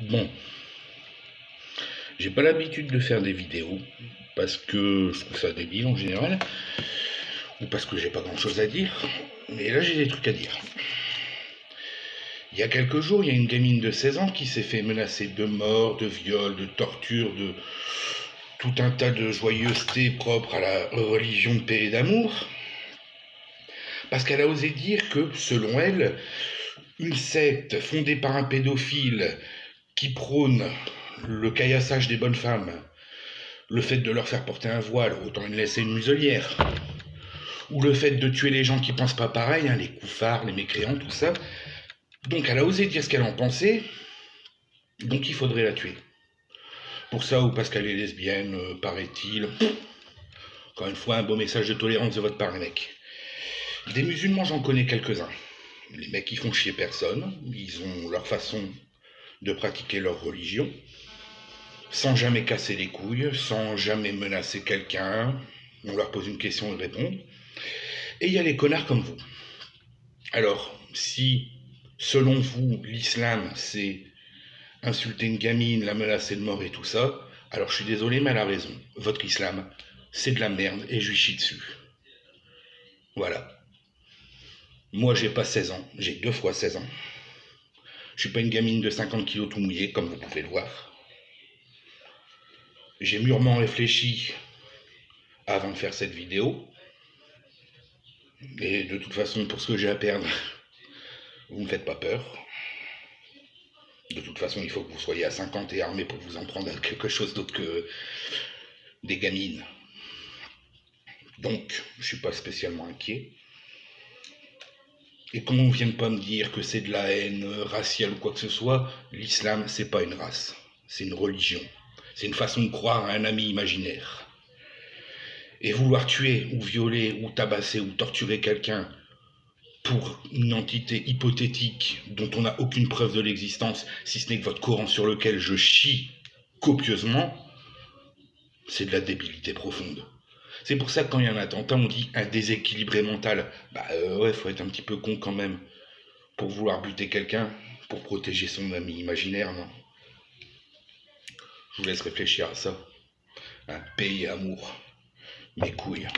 Bon, j'ai pas l'habitude de faire des vidéos parce que je trouve ça débile en général, ou parce que j'ai pas grand chose à dire, mais là j'ai des trucs à dire. Il y a quelques jours, il y a une gamine de 16 ans qui s'est fait menacer de mort, de viol, de torture, de tout un tas de joyeuseté propre à la religion de paix et d'amour, parce qu'elle a osé dire que, selon elle, une secte fondée par un pédophile qui prône le caillassage des bonnes femmes, le fait de leur faire porter un voile, autant une laisser une muselière, ou le fait de tuer les gens qui pensent pas pareil, hein, les couffards, les mécréants, tout ça. Donc elle a osé dire ce qu'elle en pensait, donc il faudrait la tuer. Pour ça, ou parce qu'elle est lesbienne, paraît-il. Encore une fois, un beau message de tolérance de votre part, les mecs. Des musulmans, j'en connais quelques-uns. Les mecs, ils font chier personne, ils ont leur façon de pratiquer leur religion, sans jamais casser les couilles, sans jamais menacer quelqu'un. On leur pose une question, ils répondent. Et il y a les connards comme vous. Alors, si, selon vous, l'islam, c'est insulter une gamine, la menacer de mort et tout ça, alors je suis désolé, mais elle a raison. Votre islam, c'est de la merde et je lui chie dessus. Voilà. Moi, j'ai pas 16 ans, j'ai 2 fois 16 ans. Je suis pas une gamine de 50 kilos tout mouillé, comme vous pouvez le voir. J'ai mûrement réfléchi avant de faire cette vidéo. Et de toute façon, pour ce que j'ai à perdre, vous me faites pas peur. De toute façon, il faut que vous soyez à 50 et armé pour vous en prendre à quelque chose d'autre que des gamines. Donc, je suis pas spécialement inquiet. Et qu'on ne vienne pas me dire que c'est de la haine raciale ou quoi que ce soit, l'islam, c'est pas une race, c'est une religion. C'est une façon de croire à un ami imaginaire. Et vouloir tuer ou violer ou tabasser ou torturer quelqu'un pour une entité hypothétique dont on n'a aucune preuve de l'existence, si ce n'est que votre Coran sur lequel je chie copieusement, c'est de la débilité profonde. C'est pour ça que quand il y a un attentat, on dit un déséquilibré mental. Ouais, faut être un petit peu con quand même pour vouloir buter quelqu'un, pour protéger son ami imaginaire, non? Je vous laisse réfléchir à ça. Hein, paix et amour. Mes couilles.